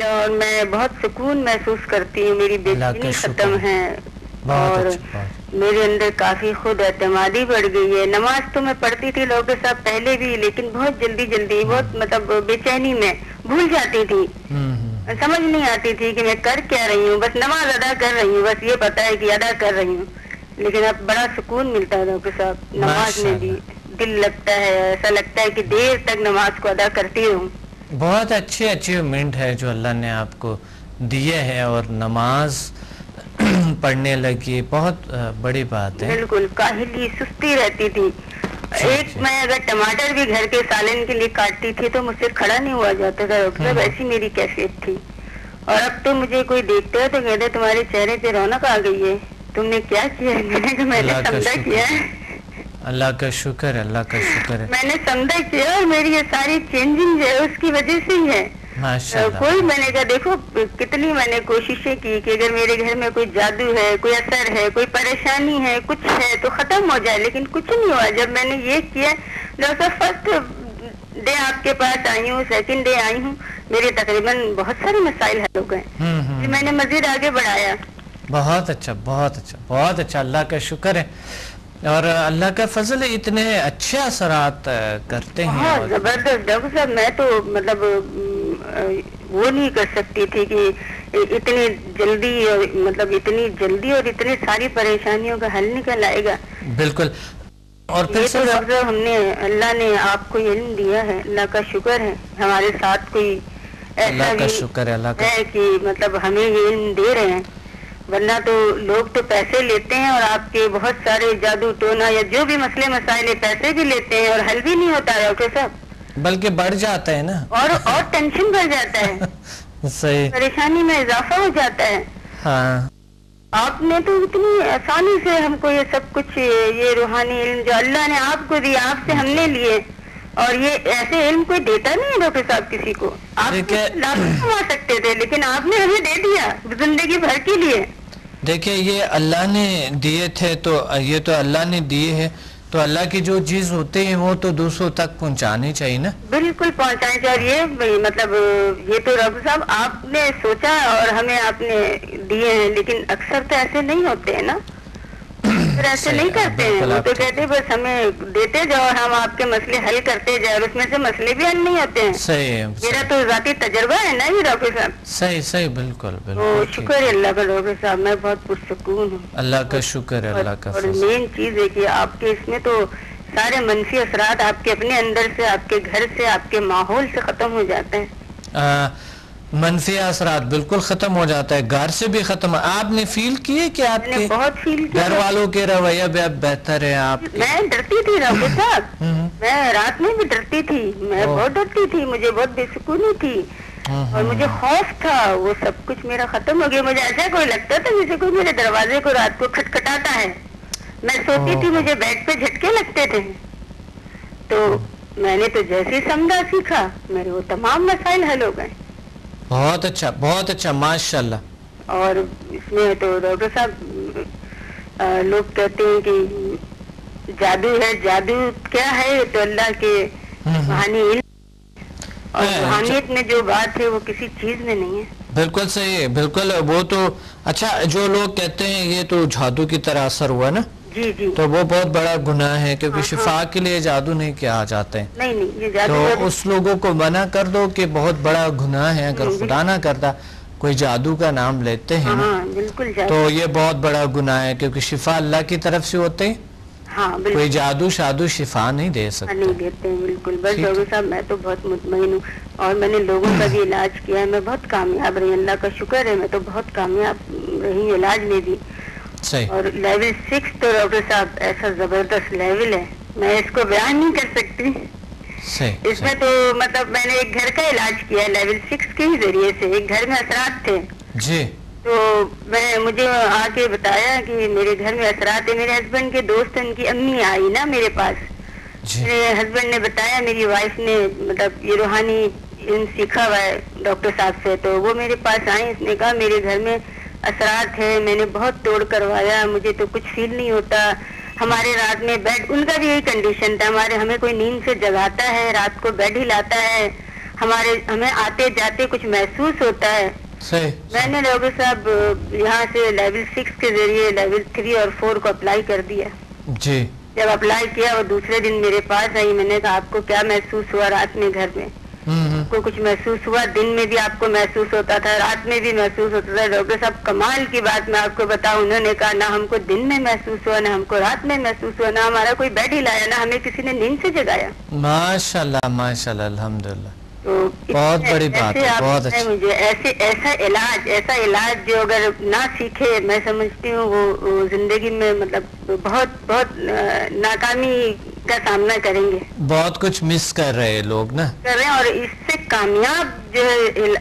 اور میں بہت سکون محسوس کرتی ہوں، میری بے چینی ختم ہے اور میرے اندر کافی خود اعتمادی بڑھ گئی ہے. نماز تو میں پڑھتی تھی ڈاکٹر صاحب پہلے بھی، لیکن بہت جلدی بہت مطلب بے چینی میں بھول جاتی تھی، سمجھ نہیں آتی تھی کہ میں کر کیا رہی ہوں. بس نماز ادا کر رہی ہوں، بس یہ پتا ہے کہ ادا کر رہی ہوں. لیکن اب بڑا سکون ملتا ہے ڈاکٹر صاحب، نماز میں بھی دل لگتا ہے، ایسا لگتا ہے کہ دیر تک نماز کو ادا کرتی رہوں. بہت اچھی اچیومنٹ ہے جو اللہ نے آپ کو دیے ہے، اور نماز پڑھنے لگی، بہت بڑی بات ہے. بالکل کاہلی سستی رہتی تھی. ایک میں اگر ٹماٹر بھی گھر کے سالن کے لیے کاٹتی تھی تو مجھ سے کھڑا نہیں ہوا جاتا تھا ڈاکٹر صاحب، ایسی میری کیفیت تھی. اور اب تو مجھے کوئی دیکھتا ہے تو کہتے تمہارے چہرے پہ رونق آ گئی ہے، تم نے کیا کیا ہے؟ میں نے کہا میں نے سمجھا کیا ہے. اللہ کا شکر ہے، اللہ کا شکر ہے. میں نے سمجھا کیا اور میری یہ ساری چینجنگ ہے اس کی وجہ سے ہی ہے. کوئی میں نے کہا دیکھو کتنی میں نے کوششیں کی کہ اگر میرے گھر میں کوئی جادو ہے، کوئی اثر ہے، کوئی پریشانی ہے، کچھ ہے تو ختم ہو جائے، لیکن کچھ نہیں ہوا. جب میں نے یہ کیا، ڈاکٹر فرسٹ ڈے آپ کے پاس آئی ہوں، سیکنڈ ڈے آئی ہوں، میرے تقریباً بہت سارے مسائل حل ہو گئے. میں نے مزید آگے بڑھایا. بہت اچھا بہت اچھا بہت اچھا، اللہ کا شکر ہے. اور اللہ کا فضل اتنے اچھے اثرات کرتے ہیں. بہت زبردست ڈاکٹر صاحب، میں تو مطلب وہ نہیں کر سکتی تھی کہ اتنی جلدی اور اتنی ساری پریشانیوں کا حل نکل آئے گا. بالکل. اور پھر تو ڈاکٹر صاحب ہم نے اللہ نے آپ کو علم دیا ہے، اللہ کا شکر ہے. ہمارے ساتھ کوئی ایسا بھی ہے کہ مطلب ہمیں یہ علم دے رہے ہیں، ورنہ تو لوگ تو پیسے لیتے ہیں اور آپ کے بہت سارے جادو ٹونا یا جو بھی مسئلے مسائل پیسے بھی لیتے ہیں اور حل بھی نہیں ہوتا ہے ڈاکٹر صاحب، بلکہ بڑھ جاتا ہے نا، اور ٹینشن بڑھ جاتا ہے. صحیح، پریشانی میں اضافہ ہو جاتا ہے. ہاں آپ نے تو اتنی آسانی سے ہم کو یہ سب کچھ، یہ روحانی علم جو اللہ نے آپ کو دیا، آپ سے ہم نے لیے، اور یہ ایسے علم کوئی دیتا نہیں ہے ڈاکٹر صاحب کسی کو. آپ لاکھ کما سکتے تھے لیکن آپ نے ہمیں دے دیا زندگی بھر کے لیے. دیکھیں یہ اللہ نے دیے تھے تو یہ تو اللہ نے دیے ہیں، تو اللہ کی جو چیز ہوتے ہیں وہ تو دوسروں تک پہنچانی چاہیے نا. بالکل پہنچانی چاہیے. مطلب یہ تو ڈاکٹر صاحب آپ نے سوچا اور ہمیں آپ نے دیے ہیں، لیکن اکثر تو ایسے نہیں ہوتے ہیں نا، پھر ایسے نہیں کرتے ہیں. وہ تو کہتے ہیں بس ہمیں دیتے جاؤ، ہم آپ کے مسئلے حل کرتے جائیں، اور اس میں سے مسئلے بھی حل نہیں ہوتے ہیں. صحیح، میرا تو ذاتی تجربہ ہے نا یہ ڈاکٹر صاحب. صحیح بالکل. شکر ہے اللہ کا ڈاکٹر صاحب، میں بہت پرسکون ہوں. اللہ کا شکر ہے، اللہ کا. اور مین چیز ہے کہ آپ کے اس میں تو سارے منفی اثرات آپ کے اپنے اندر سے، آپ کے گھر سے، آپ کے ماحول سے ختم ہو جاتے ہیں. منفی اثرات بالکل ختم ہو جاتا ہے، گھر سے بھی ختم. آپ نے فیل کیے کہ آپ کے گھر والوں کے رویہ بھی اب بہتر ہے؟ آپ میں ڈرتی تھی ڈاکٹر صاحب، میں رات میں بھی ڈرتی تھی، میں بہت ڈرتی تھی، مجھے بہت بے سکونی تھی اور مجھے خوف تھا. وہ سب کچھ میرا ختم ہو گیا. مجھے ایسا کوئی لگتا تھا جیسے کوئی میرے دروازے کو رات کو کھٹکھٹاتا ہے. میں سوتی تھی، مجھے بیڈ پہ جھٹکے لگتے تھے. تو میں نے تو جیسے سمجھا سیکھا، میرے وہ تمام مسائل حل ہو گئے. بہت اچھا بہت اچھا، ماشاءاللہ. اور اس میں تو ڈاکٹر صاحب لوگ کہتے ہیں کہ جادو ہے. جادو کیا ہے؟ تو اللہ کے روحانی علم اور روحانیت میں جو بات ہے وہ کسی چیز میں نہیں ہے. بالکل صحیح، بالکل. وہ تو اچھا، جو لوگ کہتے ہیں یہ تو جادو کی طرح اثر ہوا نا، جی تو وہ بہت بڑا گناہ ہے، کیونکہ شفا کے لیے جادو نہیں کیا جاتے ہیں. نہیں یہ جادو، تو اس لوگوں کو منع کر دو کہ بہت بڑا گناہ ہے. اگر خدا نہ کرتا کوئی جادو کا نام لیتے ہیں تو یہ بہت بڑا گناہ ہے، کیونکہ شفا اللہ کی طرف سے ہوتے ہیں. کوئی جادو شادو شفا نہیں دے سکتا، نہیں دیتے ہیں. بالکل. بس ڈاکٹر صاحب میں تو بہت مطمئن ہوں اور میں نے لوگوں کا بھی علاج کیا ہے، میں بہت کامیاب رہی. اللہ کا شکر ہے، میں تو بہت کامیاب رہی علاج میں بھی. اور لیول 6 تو ڈاکٹر صاحب ایسا زبردست لیول ہے، میں اس کو بیان نہیں کر سکتی. اس میں تو مطلب میں نے ایک گھر کا علاج کیا ہے لیول 6 کے ہی ذریعے سے. ایک گھر میں اثرات تھے جی، تو مجھے آ کے بتایا کہ میرے گھر میں اثرات ہے. میرے ہسبینڈ کے دوست ان کی امی آئی نا میرے پاس، میرے ہسبینڈ نے بتایا، میری وائف نے مطلب یہ روحانی علم سیکھا ہوا ہے ڈاکٹر صاحب سے، تو وہ میرے پاس آئے. اس نے کہا میرے گھر میں اثرات ہے، میں نے بہت توڑ کروایا، مجھے تو کچھ فیل نہیں ہوتا. ہمارے رات میں بیڈ، ان کا بھی یہی کنڈیشن تھا، ہمیں کوئی نیند سے جگاتا ہے، رات کو بیڈ ہلاتا ہے ہمیں آتے جاتے کچھ محسوس ہوتا ہے. میں نے ڈاکٹر صاحب یہاں سے لیول 6 کے ذریعے لیول 3 اور 4 کو اپلائی کر دیا. جی. جب اپلائی کیا وہ دوسرے دن میرے پاس آئی. میں نے کہا آپ کو کیا محسوس ہوا رات میں گھر میں؟ کو کچھ محسوس ہوا؟ دن میں بھی آپ کو محسوس ہوتا تھا, رات میں بھی محسوس ہوتا تھا. ڈاکٹر صاحب کمال کی بات میں آپ کو بتاؤں, انہوں نے کہا نہ ہم کو دن میں محسوس ہوا, نہ ہم کو رات میں محسوس ہوا, نہ ہمارا کوئی بیڈ ہلایا, نہ ہمیں کسی نے نیند سے جگایا. ماشاءاللہ ماشاءاللہ الحمدللہ, بہت بڑی بات ہے, بہت اچھا. مجھے ایسا علاج جو اگر نہ سیکھے, میں سمجھتی ہوں وہ زندگی میں مطلب بہت ناکامی کا سامنا کریں گے. بہت کچھ مس کر رہے لوگ نا, کر رہے ہیں. اور اس سے کامیاب جو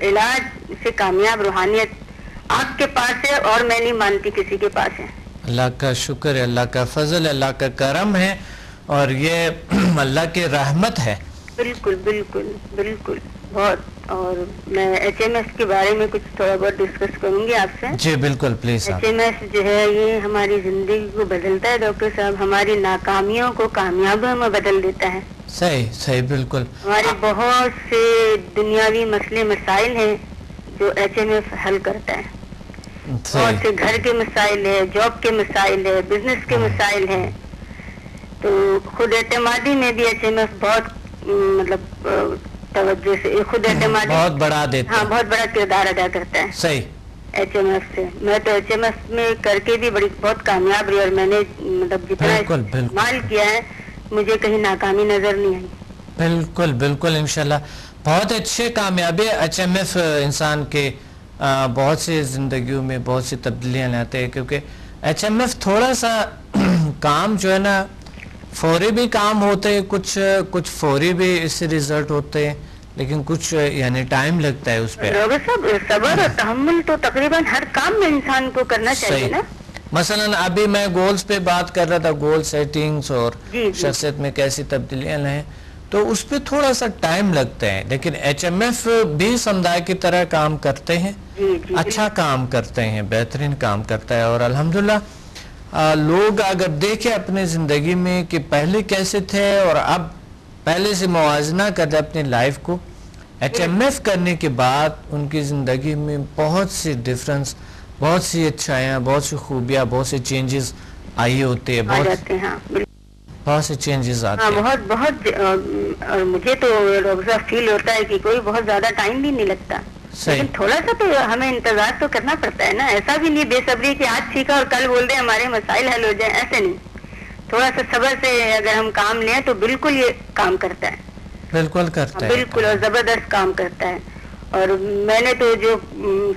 علاج سے کامیاب روحانیت آپ کے پاس ہے, اور میں نہیں مانتی کسی کے پاس ہے. اللہ کا شکر ہے, اللہ کا فضل, اللہ کا کرم ہے, اور یہ اللہ کی رحمت ہے. بالکل بالکل بالکل بہت. اور میں ایچ ایم ایس کے بارے میں کچھ تھوڑا بہت ڈسکس کروں گی آپ سے. جی بالکل پلیز. ایچ ایم ایس جو ہے یہ ہماری زندگی کو بدلتا ہے ڈاکٹر صاحب, ہماری ناکامیوں کو کامیابیوں میں بدل دیتا ہے. صحیح بالکل. ہمارے بہت سے دنیاوی مسئلے مسائل ہیں جو ایچ ایم ایف حل کرتا ہے. بہت سے گھر کے مسائل ہے, جاب کے مسائل ہے, بزنس کے مسائل ہیں. تو خود اعتمادی میں بھی ایچ ایم ایف بہت مطلب توجہ سے خود اعتمادی بہت بڑا دیتا ہے. ہاں, بہت بڑا کردار ادا کرتا ہے. صحیح. ایچ ایم ایف سے میں تو ایچ ایم ایف میں کر کے بھی بہت کامیاب رہی, اور میں نے مطلب جتنا استعمال کیا ہے مجھے کہیں ناکامی نظر نہیں آئی. بالکل بالکل انشاءاللہ بہت اچھے کامیابی. ایچ ایم ایف انسان کے بہت سی زندگیوں میں بہت سی تبدیلیاں لاتے ہیں, کیونکہ ایچ ایم ایف تھوڑا سا کام جو ہے نا فوری بھی کام ہوتے ہیں, کچھ فوری بھی اس سے ریزلٹ ہوتے ہیں, لیکن کچھ یعنی ٹائم لگتا ہے اس پہ. صبر اور تحمل تو تقریباً ہر کام میں انسان کو کرنا چاہیے نا. مثلا ابھی میں گولز پہ بات کر رہا تھا, گول سیٹنگز اور شخصیت میں کیسی تبدیلیاں لائیں, تو اس پہ تھوڑا سا ٹائم لگتا ہے. لیکن ایچ ایم ایف بھی سمدائے کی طرح کام کرتے ہیں, اچھا کام کرتے ہیں, بہترین کام کرتا ہے. اور الحمدللہ لوگ اگر دیکھیں اپنے زندگی میں کہ پہلے کیسے تھے اور اب پہلے سے موازنہ کر دیں اپنی لائف کو, ایچ ایم ایف کرنے کے بعد ان کی زندگی میں بہت سی ڈفرنس, بہت سی اچھائیاں, بہت سی خوبیاں, بہت سی چینجز آئی ہوتے ہیں, بہت سے چینجز آتے ہیں. بہت اور مجھے تو فیل ہوتا ہے کہ کوئی بہت زیادہ ٹائم بھی نہیں لگتا, لیکن تھوڑا سا تو ہمیں انتظار تو کرنا پڑتا ہے نا. ایسا بھی نہیں بے صبری کہ آج سیکھا اور کل بول دیں ہمارے مسائل حل ہو جائیں, ایسے نہیں. تھوڑا سا صبر سے اگر ہم کام لیں تو بالکل یہ کام کرتا ہے. بالکل کرتا ہے, بالکل, اور زبردست کام کرتا ہے. اور میں نے تو جو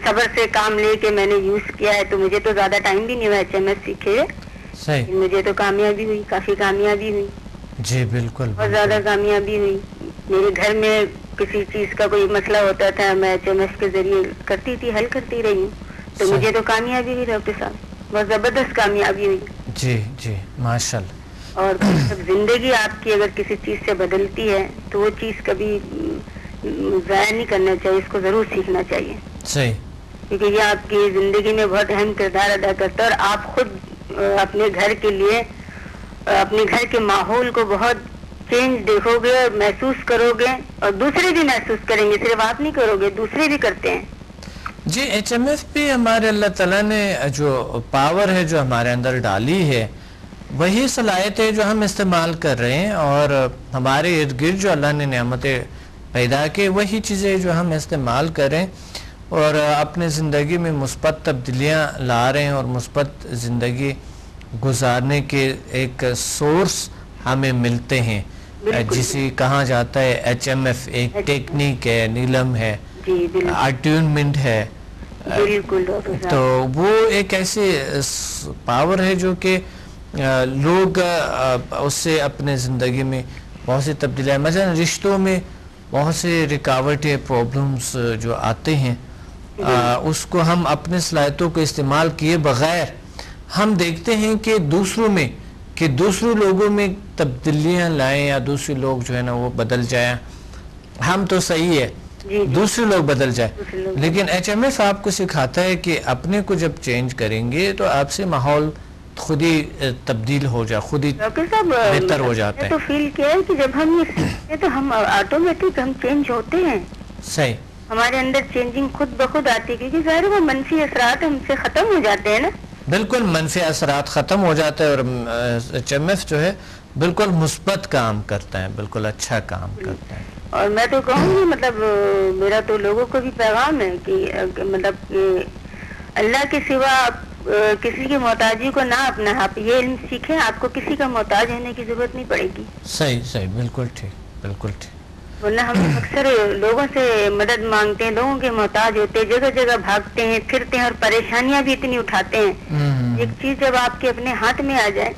صبر سے کام لے کے میں نے یوز کیا ہے, تو مجھے تو زیادہ ٹائم بھی نہیں ہوا ایچ ایم ایس سیکھے. مجھے تو کامیابی ہوئی, کافی کامیابی ہوئی. جی بالکل, بہت زیادہ کامیابی ہوئی. میرے گھر میں کسی چیز کا کوئی مسئلہ ہوتا تھا, میں ایچ ایم ایس کے ذریعے کرتی تھی, حل کرتی رہی ہوں. تو مجھے تو کامیابی ہوئی ڈاکٹر صاحب, بہت زبردست کامیابی ہوئی. جی ماشاءاللہ. اور زندگی آپ کی اگر کسی چیز سے بدلتی ہے تو وہ چیز کبھی ضائع نہیں کرنا چاہیے, اس کو ضرور سیکھنا چاہیے. صحیح. کیونکہ یہ آپ کی زندگی میں بہت اہم کردار ادا کرتا ہے, اور آپ خود اپنے گھر کے لیے, اپنے گھر کے ماحول کو بہت چینج دیکھو گے اور محسوس کرو گے, اور دوسرے بھی محسوس کریں گے. صرف آپ نہیں کرو گے, دوسرے بھی کرتے ہیں. جی ایچ ایم ایف پہ ہمارے اللہ تعالیٰ نے جو پاور ہے جو ہمارے اندر ڈالی ہے, وہی صلاحیت ہے جو ہم استعمال کر رہے ہیں, اور ہمارے ارد گرد جو اللہ نے نعمتیں پیدا کی وہی چیزیں جو ہم استعمال کریں اور اپنے زندگی میں مثبت تبدیلیاں لا رہے ہیں, اور مثبت زندگی گزارنے کے ایک سورس ہمیں ملتے ہیں. جسے کہا جاتا ہے ایچ ایم ایف ایک ٹیکنیک ہے, نیلم ہے, اٹیونمنٹ ہے. تو وہ ایک ایسی پاور ہے جو کہ لوگ اس سے اپنے زندگی میں بہت سی تبدیلیاں, مثلا رشتوں میں بہت سے رکاوٹیں, پرابلمز جو آتے ہیں, اس کو ہم اپنے صلاحیتوں کو استعمال کیے بغیر ہم دیکھتے ہیں کہ دوسروں لوگوں میں تبدیلیاں لائیں, یا دوسرے لوگ جو ہے نا وہ بدل جائیں. ہم تو صحیح ہے, دوسرے لوگ بدل جائیں. لیکن ایچ ایم ایف آپ کو سکھاتا ہے کہ اپنے کو جب چینج کریں گے تو آپ سے ماحول خود ہی تبدیل ہو جائے، خود ہی بہتر ہو جاتا ہے. تو فیل کیا ہے کہ جب ہم یہ سیکھتے تو ہم آٹومیٹک ہم چینج ہوتے ہیں. صحیح. ہمارے اندر چینجنگ خود بخود آتی ہے، کیونکہ ظاہر وہ منفی اثرات ہم سے ختم ہو جاتے ہیں نا. بالکل منفی اثرات ختم ہو جاتے ہیں اور HMF جو ہے بالکل مثبت کام کرتا ہے، بالکل اچھا کام کرتا ہے. اور میں تو کہوں گی مطلب میرا تو لوگوں کو بھی پیغام ہے کہ مطلب کہ اللہ کے سوا کسی کی محتاجی کو نہ اپنا، آپ یہ علم سیکھیں، آپ کو کسی کا محتاج ہونے کی ضرورت نہیں پڑے گی. صحیح صحیح، بالکل ٹھیک، بالکل ٹھیک. ورنہ ہم اکثر لوگوں سے مدد مانگتے ہیں، لوگوں کے محتاج ہوتے ہیں، جگہ جگہ بھاگتے ہیں، پھرتے ہیں اور پریشانیاں بھی اتنی اٹھاتے ہیں. ایک چیز جب آپ کے اپنے ہاتھ میں آ جائے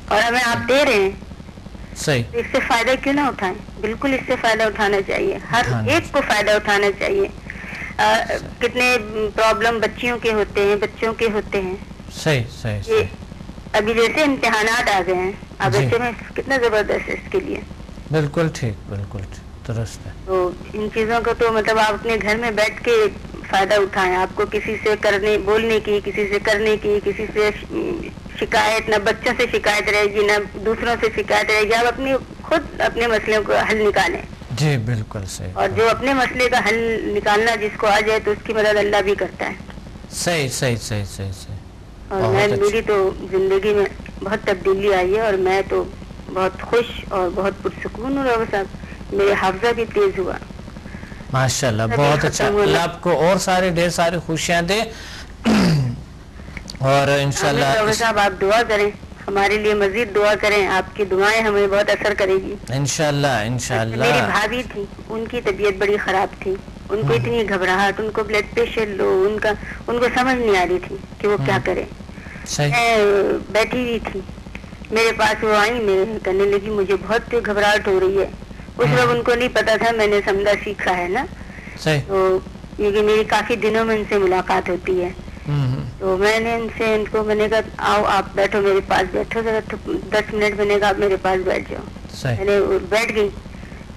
اور ہمیں آپ دے رہے ہیں، صحیح، اس سے فائدہ کیوں نہ اٹھائیں؟ بالکل اس سے فائدہ اٹھانا چاہیے، ہر ایک کو فائدہ اٹھانا چاہیے. کتنے پرابلم بچیوں کے ہوتے ہیں، بچوں کے ہوتے ہیں. صحیح صحیح. ابھی جیسے امتحانات آ گئے ہیں، اب ایسے میں کتنا زبردست ہے اس کے لیے. بالکل ٹھیک، بالکل درست ہے. تو ان چیزوں کو تو مطلب آپ اپنے گھر میں بیٹھ کے فائدہ اٹھائیں. آپ کو کسی سے بولنے کی، کسی سے کرنے کی، کسی سے شکایت، نہ بچوں سے شکایت رہے گی، نہ دوسروں سے شکایت رہے گی. آپ خود اپنے مسئلوں کو حل نکالیں. جی بالکل صحیح. اور جو اپنے مسئلے کا حل نکالنا جس کو آ جائے تو اس کی مدد اللہ بھی کرتا ہے. صحیح صحیح صحیح صحیح صحیح. اور میری تو زندگی میں بہت تبدیلی آئی ہے اور میں تو بہت خوش اور بہت پرسکون ہوں. ڈاکٹر صاحب میرے حافظہ بھی تیز ہوا. ماشاءاللہ، بہت اچھا. اللہ آپ کو اور ڈھیر ساری خوشیاں دے. اور انشاءاللہ ڈاکٹر صاحب آپ دعا کریں، ہمارے لیے مزید دعا کریں. آپ کی دعائیں ہمیں بہت اثر کرے گی انشاءاللہ انشاءاللہ. میری بھابھی تھی، ان کی طبیعت بڑی خراب تھی. ان کو اتنی گھبراہٹ، ان کو بلڈ پریشر لو، ان کو سمجھ نہیں آ رہی تھی کہ وہ کیا کرے. میں بیٹھی ہوئی تھی، میرے پاس وہ آئی، میں کہنے لگی مجھے بہت گھبراہٹ ہو رہی ہے. اس وقت ان کو نہیں پتا تھا میں نے سمدہ سیکھا ہے نا. تو یہ میری کافی دنوں میں ان سے ملاقات ہوتی ہے. تو میں نے ان کو میں نے کہا آؤ آپ بیٹھو میرے پاس، بیٹھو ذرا 10 منٹ. میں نے کہا آپ میرے پاس بیٹھ جاؤ. میں نے بیٹھ گئی.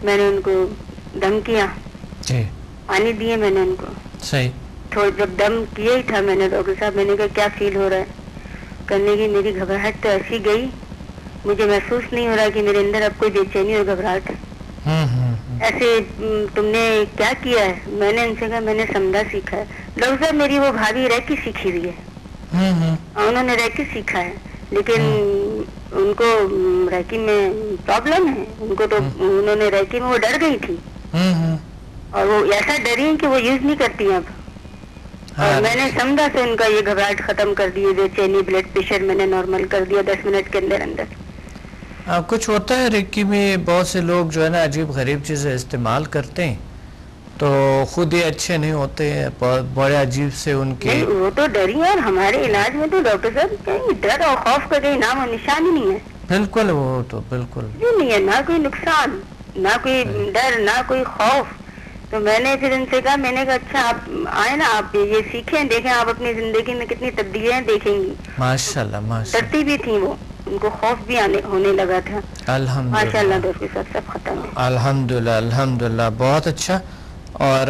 میں نے ان کو دم کیا، پانی دیے میں نے ان کو. تو جب دم کیا ہی تھا میں نے ڈاکٹر صاحب میں نے کہا کیا فیل ہو رہا ہے؟ کرنے کی میری گھبراہٹ تو ایسی گئی، مجھے محسوس نہیں ہو رہا کہ میرے اندر اب کوئی بے چینی اور گھبراہٹ ہے. ایسے تم نے کیا کیا ہے؟ میں نے ان سے کہا میں نے سمدھا سیکھا ہے. ڈاکٹر صاحب میری وہ بھابھی ریکی سیکھی ہوئی ہے، انہوں نے ریکی سیکھا ہے، لیکن ان کو ریکی میں پرابلم ہے. ان کو تو انہوں نے ریکی میں وہ ڈر گئی تھی اور وہ ایسا ڈری کہ وہ یوز نہیں کرتی اب. اور میں نے سمجھا سے ان کا یہ گھبراہٹ ختم کر دی، بے چینی، بلڈ پریشر میں نے نارمل کر دیا 10 منٹ کے اندر اندر. کچھ ہوتا ہے ریکی میں بہت سے لوگ جو ہے نا عجیب غریب چیزیں استعمال کرتے ہیں تو خود ہی اچھے نہیں ہوتے ہیں، بڑے عجیب سے ان کے. وہ تو ڈری ہے اور ہمارے علاج میں تو ڈاکٹر صاحب کہیں ڈر اور خوف کا کہیں نام اور نشان ہی نہیں ہے. بالکل، وہ تو بالکل نہیں ہے، نہ کوئی نقصان، نہ کوئی ڈر، نہ کوئی خوف. تو میں نے پھر ان سے کہا، میں نے کہا اچھا آپ آئے نا، آپ یہ سیکھیں، دیکھیں آپ اپنی زندگی میں کتنی تبدیلیاں دیکھیں گی. ماشاءاللہ ماشاءاللہ. ڈرتی بھی تھی وہ، ان کو خوف بھی ہونے لگا تھا. ماشاءاللہ ڈاکٹر صاحب سب ختم ہے. الحمدللہ الحمدللہ، بہت اچھا. اور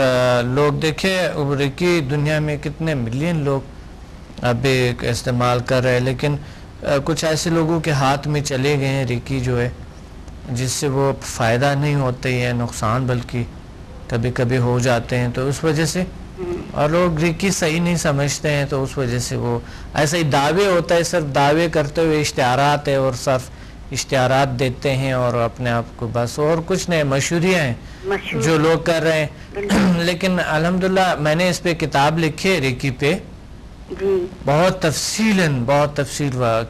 لوگ دیکھیں ریکی دنیا میں کتنے ملین لوگ ابھی استعمال کر رہے ہیں، لیکن کچھ ایسے لوگوں کے ہاتھ میں چلے گئے ہیں ریکی جو ہے، جس سے وہ فائدہ نہیں ہوتے ہیں، نقصان بلکہ کبھی کبھی ہو جاتے ہیں. تو اس وجہ سے اور لوگ ریکی صحیح نہیں سمجھتے ہیں، تو اس وجہ سے وہ ایسا ہی دعوے ہوتا ہے، صرف دعوے کرتے ہوئے اشتہارات ہے اور صرف اشتہارات دیتے ہیں اور اپنے آپ کو بس، اور کچھ نہیں، مشہوریاں ہیں جو لوگ کر رہے ہیں. لیکن الحمدللہ میں نے اس پہ کتاب لکھی ہے ریکی پہ، بہت تفصیل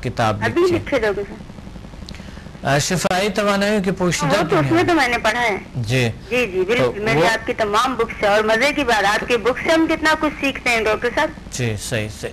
کتاب لکھی ہے، شفائی توانائی کی پوشیدہ دنیا. اس میں تو میں نے پڑھا ہے. جی جی جی بالکل، میں نے آپ کی تمام بکس ہے. اور مزے کی بات، آپ کے بک سے ہم کتنا کچھ سیکھتے ہیں ڈاکٹر صاحب. جی صحیح سے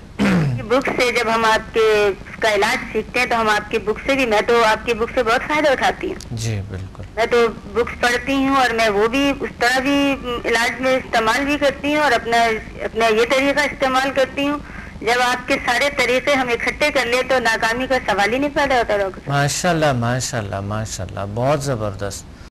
بک سے جب ہم آپ کے اس کا علاج سیکھتے ہیں تو ہم آپ کی بک سے بھی، میں تو آپ کی بک سے بہت فائدہ اٹھاتی ہوں. جی بالکل، میں تو بکس پڑھتی ہوں اور میں وہ بھی اس طرح بھی علاج میں استعمال بھی کرتی ہوں اور اپنا یہ طریقہ استعمال کرتی ہوں. جب آپ کے سارے طریقے ہم اکٹھے کر لیں تو ناکامی کا سوال ہی نہیں پیدا ہوتا ڈاکٹر. ماشاءاللہ ماشاءاللہ ماشاءاللہ، بہت زبردست.